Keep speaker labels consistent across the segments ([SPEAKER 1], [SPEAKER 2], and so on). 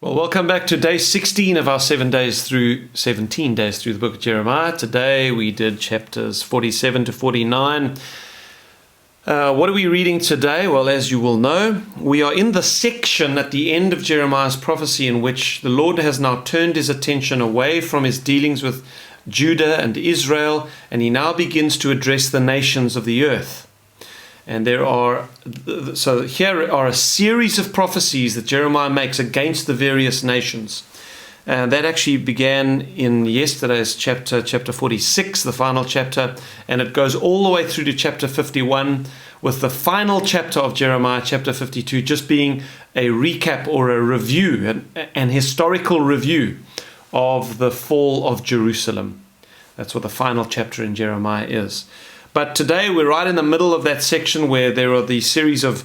[SPEAKER 1] Well, welcome back to day 16 of our 17 days through the book of Jeremiah. Today we did chapters 47 to 49. What are we reading today? Well, as you will know, we are in the section at the end of Jeremiah's prophecy in which the Lord has now turned his attention away from his dealings with Judah and Israel, and he now begins to address the nations of the earth. And here are a series of prophecies that Jeremiah makes against the various nations. And that actually began in yesterday's chapter 46, the final chapter, and it goes all the way through to chapter 51, with the final chapter of Jeremiah, chapter 52, just being a recap or a review, an historical review of the fall of Jerusalem. That's what the final chapter in Jeremiah is. But today we're right in the middle of that section where there are these series of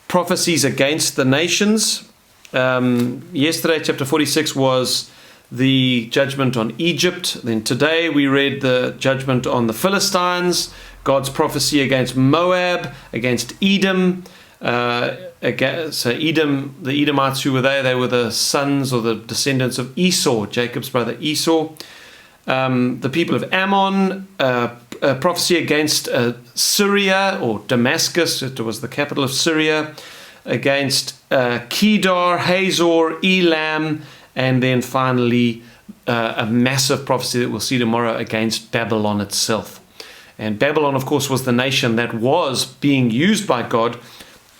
[SPEAKER 1] prophecies against the nations. Yesterday, chapter 46 was the judgment on Egypt. Then today we read the judgment on the Philistines, God's prophecy against Moab, against Edom. So Edom, the Edomites, who were there? They were the sons or the descendants of Esau, Jacob's brother Esau. The people of Ammon, a prophecy against Syria or Damascus, it was the capital of Syria, against Kedar, Hazor, Elam, and then finally a massive prophecy that we'll see tomorrow against Babylon itself. And Babylon, of course, was the nation that was being used by God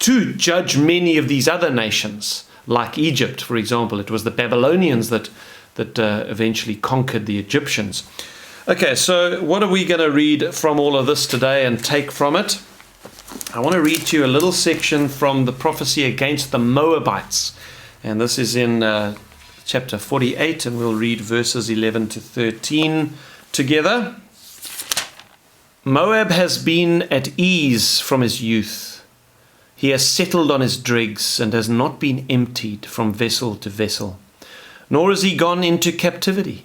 [SPEAKER 1] to judge many of these other nations, like Egypt, for example. It was the Babylonians that eventually conquered the Egyptians. Okay, so what are we going to read from all of this today and take from it? I want to read to you a little section from the prophecy against the Moabites. And this is in chapter 48, and we'll read verses 11 to 13 together. Moab has been at ease from his youth. He has settled on his dregs and has not been emptied from vessel to vessel. Nor has he gone into captivity.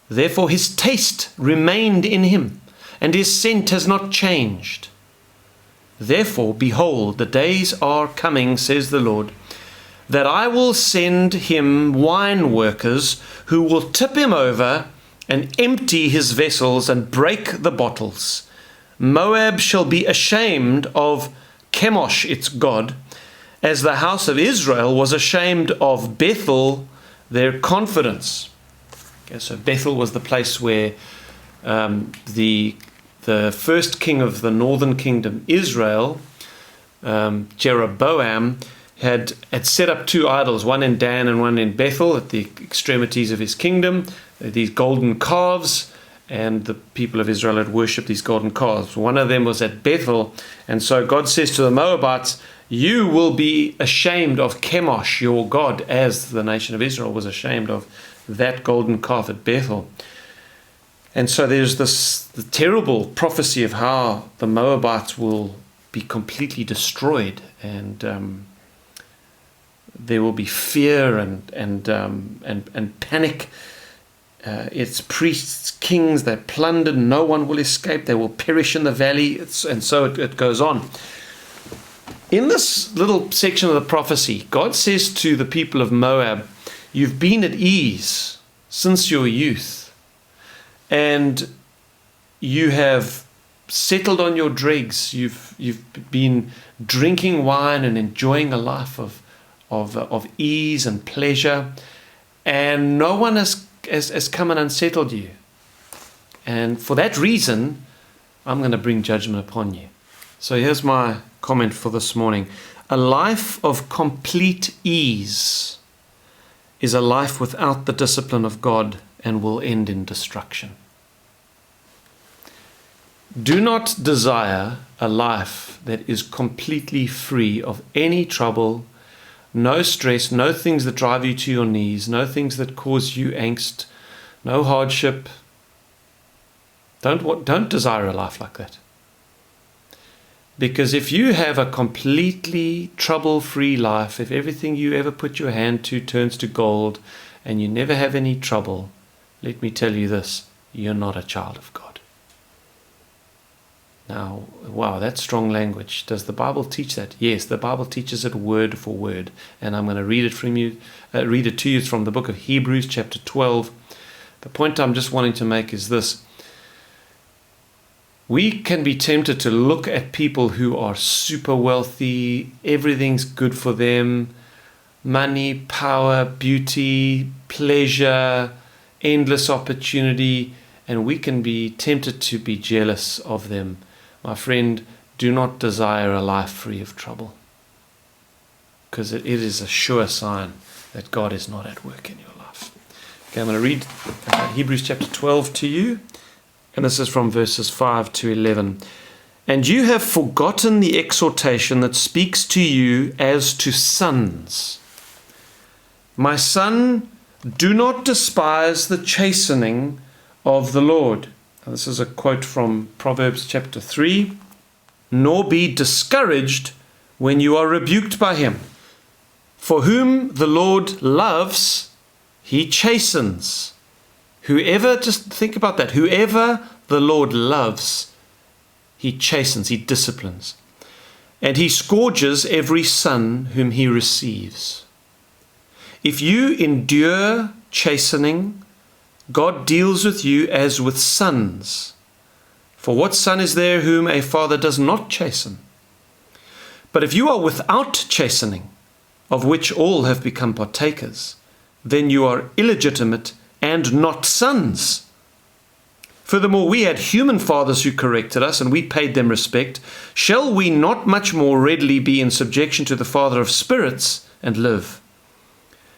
[SPEAKER 1] Therefore his taste remained in him, and his scent has not changed. Therefore, behold, the days are coming, says the Lord, that I will send him wine workers who will tip him over and empty his vessels and break the bottles. Moab shall be ashamed of Chemosh, its god, as the house of Israel was ashamed of Bethel, their confidence. Okay, so Bethel was the place where the first king of the northern kingdom, Israel, Jeroboam, had set up two idols, one in Dan and one in Bethel, at the extremities of his kingdom, these golden calves, and the people of Israel had worshipped these golden calves. One of them was at Bethel, and so God says to the Moabites, you will be ashamed of Chemosh, your god, as the nation of Israel was ashamed of that golden calf at Bethel. And so there's the terrible prophecy of how the Moabites will be completely destroyed, and there will be fear and panic. Its priests, kings, they're plundered. No one will escape. They will perish in the valley. And so it goes on. In this little section of the prophecy, God says to the people of Moab, you've been at ease since your youth, and you have settled on your dregs. You've been drinking wine and enjoying a life of ease and pleasure, and no one has come and unsettled you. And for that reason, I'm going to bring judgment upon you. So here's my comment for this morning. A life of complete ease is a life without the discipline of God and will end in destruction. Do not desire a life that is completely free of any trouble, no stress, no things that drive you to your knees, no things that cause you angst, no hardship. Don't desire a life like that. Because if you have a completely trouble-free life, if everything you ever put your hand to turns to gold and you never have any trouble, let me tell you this, you're not a child of God. Now, wow, that's strong language. Does the Bible teach that? Yes, the Bible teaches it word for word. And I'm going to read it to you from the book of Hebrews, chapter 12. The point I'm just wanting to make is this. We can be tempted to look at people who are super wealthy, everything's good for them, money, power, beauty, pleasure, endless opportunity, and we can be tempted to be jealous of them. My friend, do not desire a life free of trouble, because it is a sure sign that God is not at work in your life. Okay, I'm going to read Hebrews chapter 12 to you, and this is from verses 5 to 11. And you have forgotten the exhortation that speaks to you as to sons. My son, do not despise the chastening of the Lord. Now, this is a quote from Proverbs chapter 3. Nor be discouraged when you are rebuked by him. For whom the Lord loves, he chastens. Whoever, just think about that, whoever the Lord loves, he chastens, he disciplines. And he scourges every son whom he receives. If you endure chastening, God deals with you as with sons. For what son is there whom a father does not chasten? But if you are without chastening, of which all have become partakers, then you are illegitimate and not sons. Furthermore, we had human fathers who corrected us, and we paid them respect. Shall we not much more readily be in subjection to the Father of spirits and live?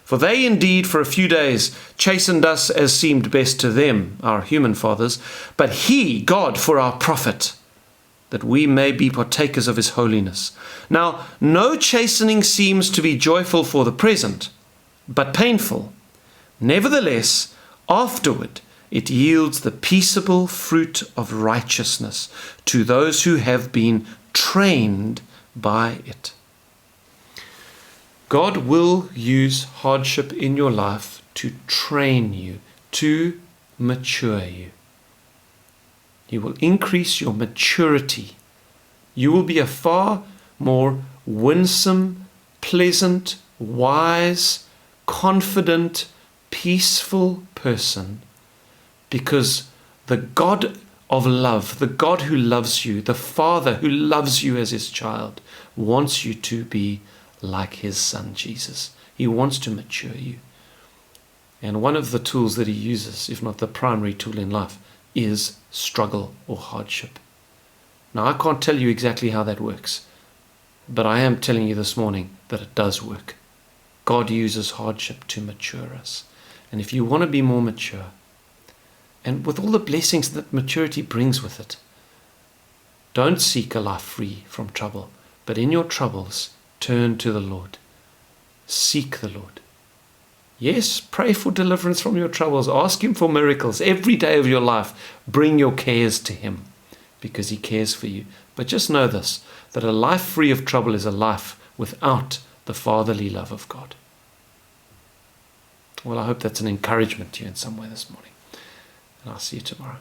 [SPEAKER 1] For they indeed for a few days chastened us as seemed best to them, our human fathers, but he, God, for our profit, that we may be partakers of his holiness. Now, no chastening seems to be joyful for the present, but painful. Nevertheless, afterward it yields the peaceable fruit of righteousness to those who have been trained by it. God will use hardship in your life to train you, to mature you. He will increase your maturity. You will be a far more winsome, pleasant, wise, confident, peaceful person, because the God of love, the God who loves you, the Father who loves you as his child, wants you to be like his son Jesus. He wants to mature you. And one of the tools that he uses, if not the primary tool in life, is struggle or hardship. Now, I can't tell you exactly how that works, but I am telling you this morning that it does work. God uses hardship to mature us. And if you want to be more mature, and with all the blessings that maturity brings with it, don't seek a life free from trouble, but in your troubles, turn to the Lord. Seek the Lord. Yes, pray for deliverance from your troubles. Ask him for miracles. Every day of your life, bring your cares to him, because he cares for you. But just know this, that a life free of trouble is a life without the fatherly love of God. Well, I hope that's an encouragement to you in some way this morning. And I'll see you tomorrow.